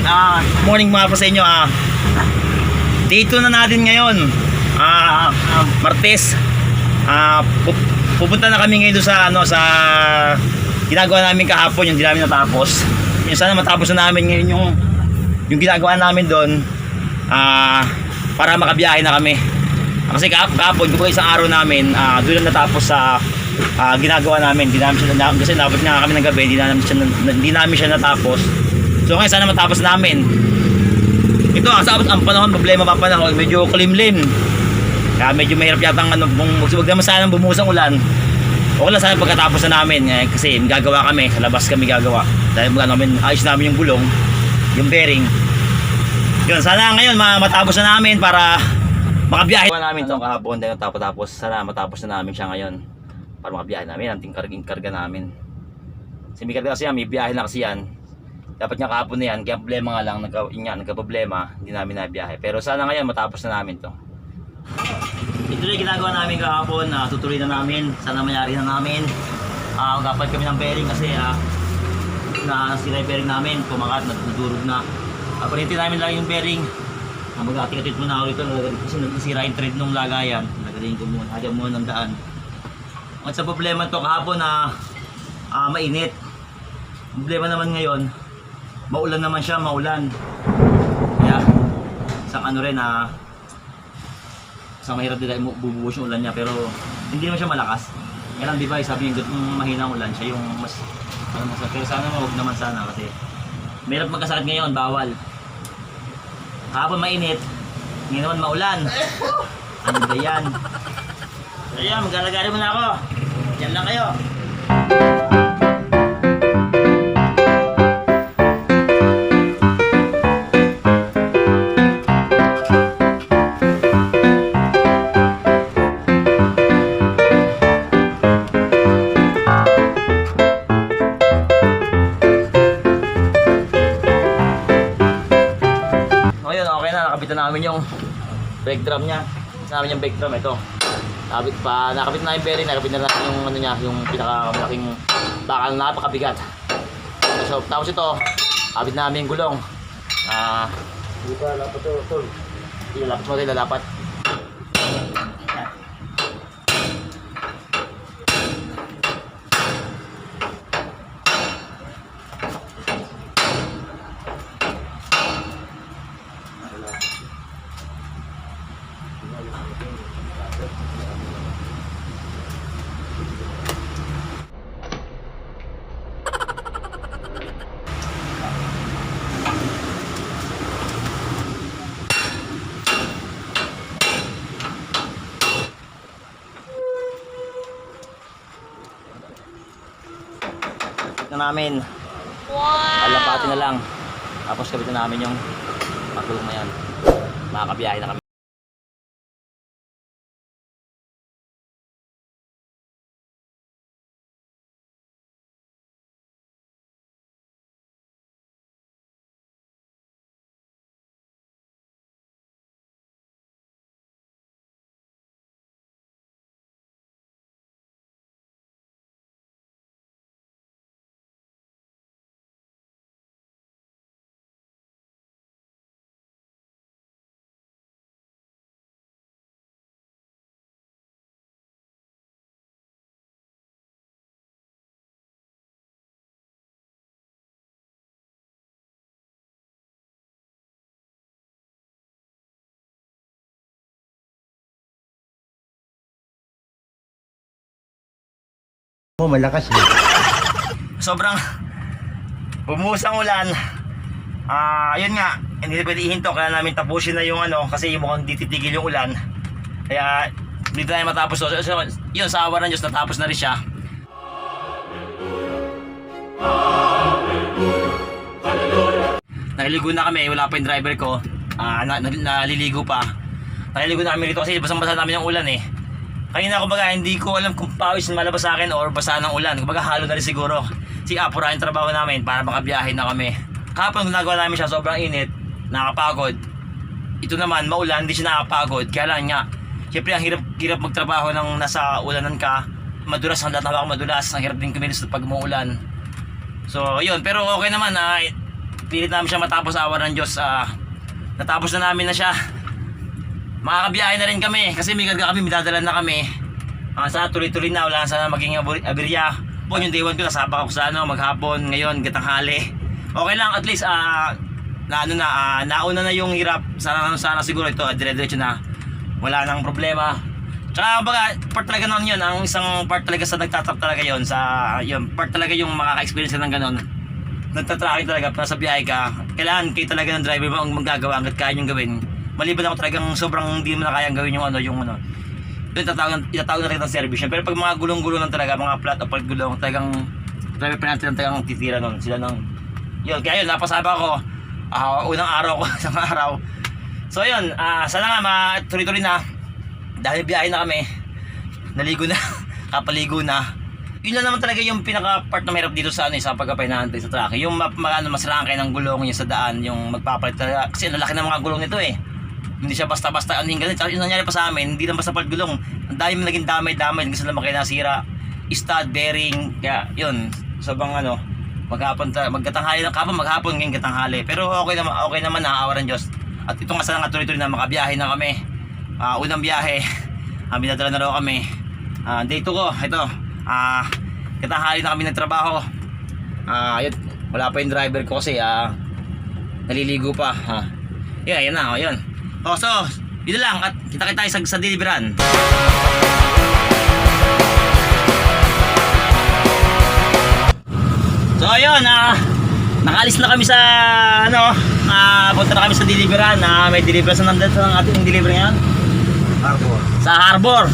Ayun, morning mga po sa inyo. Day 2 na natin ngayon. Martes. Pupunta na kami ngayon sa sa ginagawa namin kahapon, yung hindi namin natapos. Yung sana matapos na namin ngayon yung ginagawa namin doon para makabiyahe na kami. Kasi kahapon, kung isang araw namin, doon lang natapos sa ginagawa namin. Kasi nabot nga kami ng gabi, hindi namin siya natapos. So ngayon sana matapos namin. Ito, ang panahon, problema pa panahon, medyo kulimlim. Kaya medyo mahirap yata wag naman sana bumuhos ang ulan. Okay lang sana pagkatapos na namin, kasi gagawa kami, sa labas kami gagawa. Dahil ayos namin yung gulong, yung bearing. Yun, sana ngayon matapos na namin para makabiyahe namin itong kahapon. Dahil tapos sana matapos na namin siya ngayon para makabiyahe namin, ang karga namin. Kasi may karga kasi yan, may biyahe na kasi yan. Dapat nga kahapon na yan, kaya problema nga lang, nagka-problema, hindi namin nabiyahe. Pero sana ngayon matapos na namin to. Ito na yung ginagawa namin kahapon, tutuloy na namin, sana mayari na namin. Magkapat kami ng bearing kasi nasira yung bearing namin, kumakat, nadurog na. Palitin namin lang yung bearing. Mag-atik-atik muna ako rito kasi nasira yung thread ng lagayan. Nagaling ko muna, hagyan muna ng daan. At sa problema to kahapon mainit. Problema naman ngayon, maulan naman siya, maulan. Kaya isang isang mahirap din bubuhos yung ulan niya, pero hindi naman siya malakas. Kaya lang diba, sabi niya mahinang ulan siya, yung mas pero sana huwag naman sana kasi mahirap magkasakit ngayon, bawal. Kahapon mainit, ngayon naman maulan. Ano ba yan? Ayan, maglalagari muna ako. Yan lang kayo. Namin yung brake drum niya. Namin yung brake drum ito. Nakabit na yung bearing, nakabit na natin yung yung pinakamalaking bakal na napakabigat. So, tapos ito, kabit namin yung gulong. Hindi pa lapat ito. Ilalapat mo tayo, lalapat. Na namin. Wow! Alapatin na lang. Tapos kabitan namin yung pagulong na yan. Makakabiyahe na kami. Malakas eh. Sobrang bumuhos ang ulan. Ayun nga, hindi pwede ihinto, kaya namin tapusin na yung kasi mukhang di titigil yung ulan. Kaya dito tayo matapos. So, yun, sa awa ng Diyos, natapos na rin siya. Naliligo na kami, wala pa yung driver ko. Naliligo pa. Naliligo na kami rito kasi basang-basa namin yung ulan eh. Kanina kumbaga hindi ko alam kung pawis malabas sa akin or basa ng ulan. Kumbaga halo na rin siguro. Apura yung trabaho namin para makabiyahe na kami. Kapag ginagawa namin siya, sobrang init, nakapagod. Ito naman, maulan, hindi siya nakapagod. Kaya lang nga, siyempre ang hirap magtrabaho ng nasa ulanan ka. Madulas ang lahat, madulas. Ang hirap din kumilos pag umuulan. So, yun. Pero okay naman pilit namin siya matapos, awa ng Diyos. Natapos na namin na siya. Makakabiyahe na rin kami kasi may karga kami, may dadala na kami. Sana tuloy-tuloy na, wala na sana maging aberya. Po yung day 1 ko, nasabak ako sa maghapon, ngayon gatanghali. Okay lang, at least nauna na yung hirap. Sana siguro ito dire-diretso na, wala nang problema. Tsaka baga, part talaga nun yun, ang isang part talaga sa nagtatrap talaga yun, yun, part talaga yung makaka-experience ka ng ganon. Nagtatracking talaga, nasa biyahe ka, kailangan kayo talaga ng driver mo ang magagawa hanggat kaya nyo gawin. Maliban ako talagang sobrang hindi mo na kayang gawin yung yun itatawag na rin ng service. Pero pag mga gulong-gulong lang talaga, mga flat o gulong, talagang driver pa natin talagang titira nun, sila nung yun, kaya yun, napasaba ko unang araw ko, isang araw. So yun, sana nga tuloy-tuloy na. Dahil biyahe na kami, naligo na, kapaligo na. Yun lang naman talaga yung pinaka part na mahirap dito sa sa pagkapay na sa truck. Yung masaraan kayo ng gulong yung sa daan, yung magpapalit talaga. Kasi ang laki ng mga gulong nito Hindi siya basta-basta aning ganun. Yung nangyari pa sa amin, hindi lang basta palit gulong. Ang dami naging damay-damay, kasi naman kayo nasira. Stud, bearing, kaya yun. Sobrang magkatanghali ng kapon, maghapon ngayon katanghali. Pero okay naman awa ng Diyos. At ito nga sana nga tuloy-tuloy na makabiyahe na kami. Unang biyahe, binadala na raw kami. Day 2 ko, ito. Katanghali na kami nagtrabaho. Ayun, wala pa yung driver ko kasi naliligo pa. Yan na, yun. So, yun lang. At kita sa deliveran. So, ayun, nakaalis na kami sa, punta na kami sa deliveran. May deliveran sa ating delivery ngayon. Sa Harbor.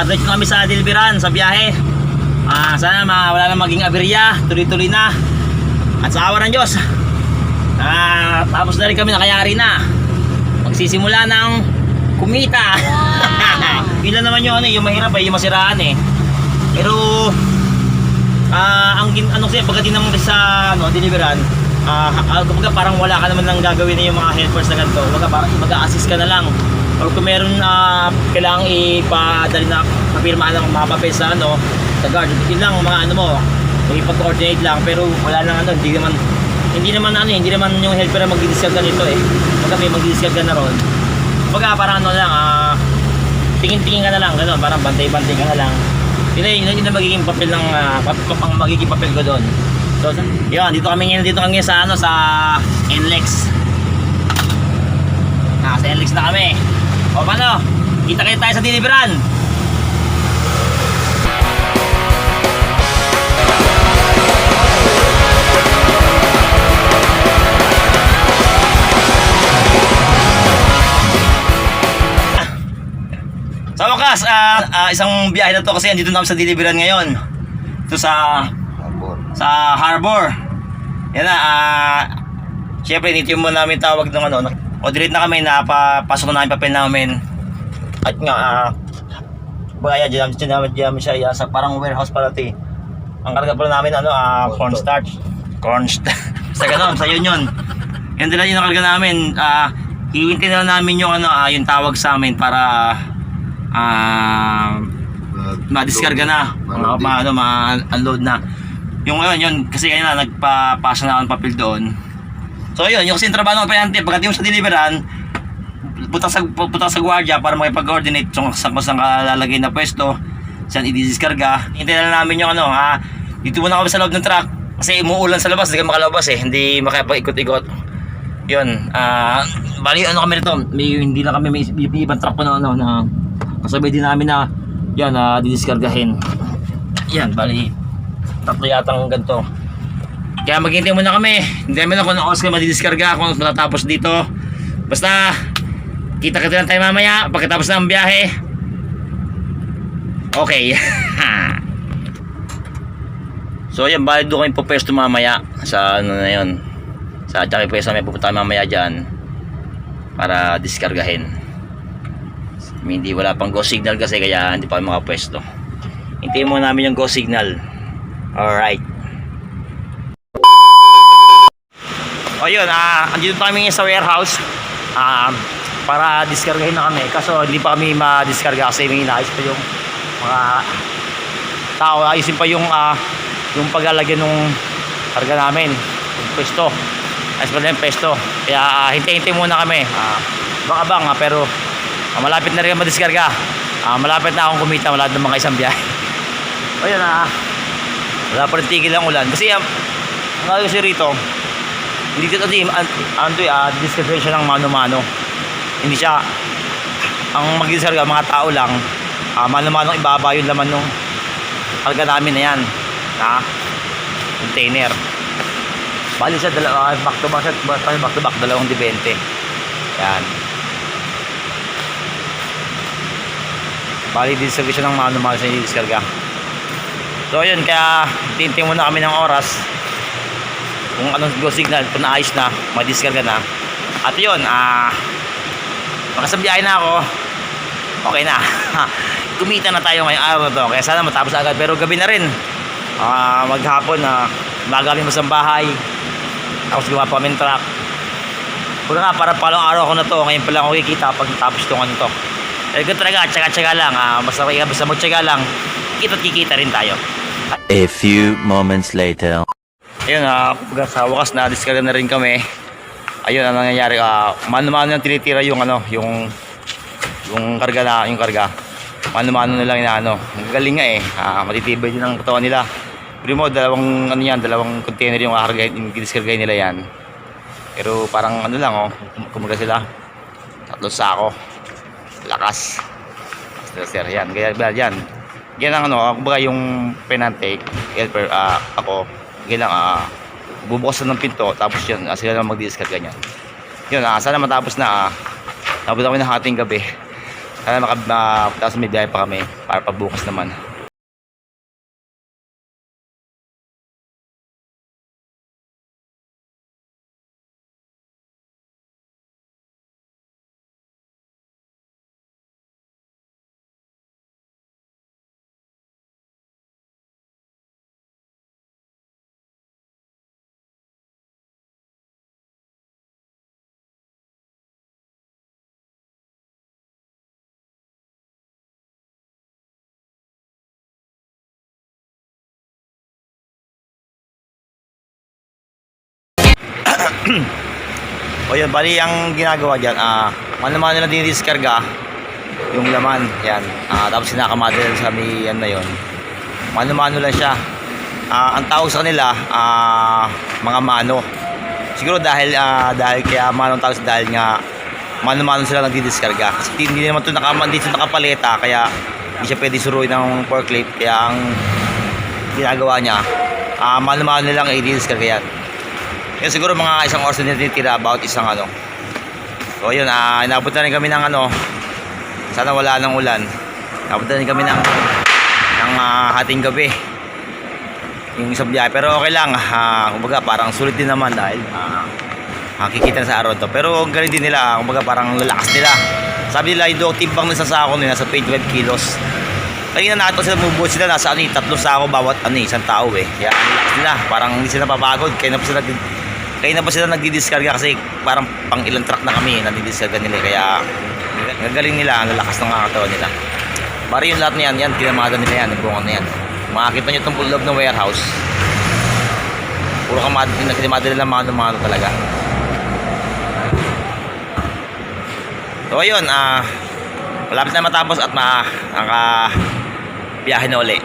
Diretso kami sa deliveran, sa biyahe. Sana wala na maging aberya, tuloy-tuloy na. At sa awa ng Diyos, tapos na rin kami, nakayari na. Magsisimula ng kumita. Yun lang naman yung mahirap yung masiraan Pero pagdating naman sa deliveran, kumbaga parang wala ka naman lang gagawin yung mga helpers na ganito. Kumbaga parang mag-a-assist ka na lang. Or kung meron kailangang ipadali na papirmahan ng mga papel sa guard, yun lang mga ipag-coordinate lang. Pero wala nang hindi naman yung helper na mag-discard ka nito Kumbaga may mag-discard ka na ron. Kumbaga parang tingin-tingin ka na lang, gano'n, parang bantay-bantay ka na lang. Yun na magiging papel ng magiging papel ko doon. So, yun, dito kami ngayon sa NLEX. Sa NLEX na kami. O paano? Kita tayo sa deliveran. Sa wakas, isang biyahe na to kasi andito na kami sa deliveran ngayon. Ito sa Harbor. Yan na, syempre nito yung muna namin tawag ng o direct na kami, napapasok na namin papel namin. At nga, bagaya, dyan siya sa parang warehouse pala ito Ang karga pala namin, cornstarch. Basta ganun, sa yun. Yan din lang yung karga namin. Hiwintin na namin yung yung tawag sa amin para ma-discarga na, ma-unload na. Yung yun, kasi kaya nagpapasa na akong papel doon. So yun, yung kasi yung trabaho ng payante, pagdating sa deliveran, punta sa gwardiya para makipag-coordinate kung saan kalalagay na pwesto, saan i-discarga. Hintayin na namin yung dito muna kami sa loob ng truck kasi umuulan sa labas, hindi ka makalabas hindi makapag-ikot-ikot. Yun, bali kami rito, hindi na kami may ibang truck pa na kasabay din namin na yan, didiskargahin. Yan, bali tatlo yatang ganito. Kaya maghintay muna kami. Hindi namin lang kung anong oras kayo madidiskarga, kung matatapos dito. Basta kita lang tayo mamaya pagkatapos ng biyahe. Okay. So yan, bali doon kami pupesto mamaya sa na yun. Sa Jackie Pwesa may pupunta mamaya dyan para diskargahin. Hindi, wala pang go signal kasi kaya hindi pa mga pwesto. Hintayin muna namin yung go signal. Alright. O yun, andito kami sa warehouse para diskargahin na kami. Kaso hindi pa kami ma-diskarga kasi may inaayos pa yung mga tao. Ayusin pa yung paglalagyan ng karga namin, yung pwesto. ayos pa din yung pesto. Kaya hintay-hintay muna kami. Baka bang pero malapit na rin ang madiskarga. Malapit na akong kumita, malapit na mga isang biyahe. O yun wala pa rin tigil ang ulan. Kasi ang ayos rito, hindi dito diskarga siya ng mano-mano. Hindi siya, ang mag-diskarga, mga tao lang, mano-mano ibaba yung laman nung karga namin na yan. Container. Bali siya, back to back, dalawang di 20. Yan. Bali, diskarga siya ng mano-mano sa diskarga. So, yun, kaya tinting muna kami ng oras kung anong go signal, kung naayos na, madiskarga na. At yun, makasabiyahin na ako. Okay na. Kumita na tayo ngayong araw na to. Kaya sana matapos agad. Pero gabi na rin. Maghapon magaling mo sa bahay. Tapos gumawa pa kami ng truck. Puro nga, para palong araw ko na to. Ngayon pala ako kikita pag natapos itong ano to. Kaya talaga, tsaga-tsaga lang. Basta magtsaga lang, kikita rin tayo. A few moments later. Ayun, sa wakas na diskarga na rin kami. Ayun ang nangyayari, mano-mano nang tinitira yung karga mano-mano na lang ang galing nga matitibay din ang katawan nila. Pero mo dalawang container yung diskarga nila yan. Pero parang lang kumaga sila 3 sako lakas. Sir, yan kaya yan ang kumbaga yung penante helper ako lang bubukas na ng pinto tapos yun sila lang mag-discard ganyan yun sana matapos na tapos kami ng hating gabi sana tapos may biyahe pa kami para pabukas naman. O yun, bali ang ginagawa dyan mano-mano na dinidiskarga yung laman yan tapos sinakamada sa may yan na yun mano-mano lang siya ang tawag sa kanila mga mano siguro dahil kaya manong tawag dahil nga mano-mano sila nagdidiskarga kasi hindi naman ito nakapaleta kaya hindi siya pwede suruin ng forklift kaya ang ginagawa niya mano-mano lang i-diskarga yan. Yan siguro mga isang oras na tinitira about isang So yun, inabot na rin kami ng sana wala ng ulan. Inabot na rin kami ng hating gabi. Yung isang biyahe. Pero okay lang, kumbaga parang sulit din naman dahil kikita na sa araw to. Pero ang galing din nila, kumbaga parang lalakas nila. Sabi nila, yung timbang ng sasako nila, nasa 25 kilos. Kanina nato sila mubuhat sila, nasa 3 sako bawat isang tao Kaya ang lakas nila, parang hindi sila napapagod. Kaya na pa sila nagdidiskarga kasi parang pang ilang truck na kami nagdidiskarga nila kaya gagaling nila, ang lalakas ng katawan nila. Bari yung lahat na yan, kinamada nila yan, nagbungan na yan. Makakita nyo itong loob ng warehouse. Puro kinamada nila mano-mano talaga. So ayun, malapit na matapos at biyahe na uli.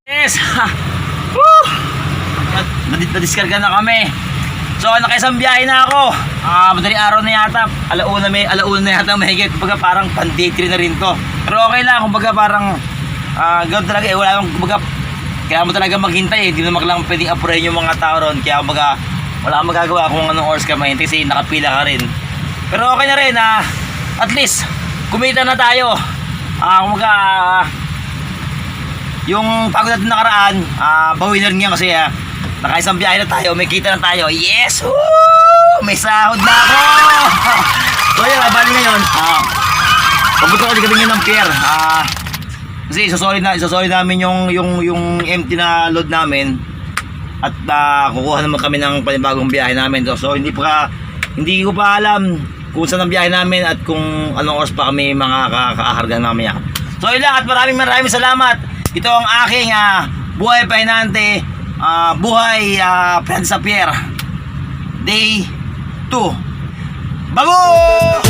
Yes! Woo! Nadiskarga na kami. So nakaisang biyahe na ako. Madaling araw na yata. Alauna na yata mahigit. Kumbaga parang pan-day 3 na rin to. Pero okay lang. Kumbaga parang ganoon talaga wala lang. Kumbaga kaya mo talaga maghintay Hindi naman lang pwedeng apurahin yung mga tao ron. Kaya kumbaga wala kang magagawa kung anong oras ka mahintay kasi nakapila ka rin. Pero okay na rin at least kumita na tayo. Kumbaga yung pagod natin nakaraan, bawi na rin nga kasi nakaisang biyahe na tayo, may kita na tayo. Yes! Woo! May sahod na ako! So yun, bali ngayon, Papunta kasi kami ng pier. Kasi isasolid namin yung empty na load namin. At kukuha naman kami ng panibagong biyahe namin. So hindi ko pa alam kung saan ang biyahe namin at kung anong oras pa kami mga kakaharga mamaya. So yun lang, at maraming salamat. Ito ang aking buhay pahinante, buhay sa pier. Day 2. Bago!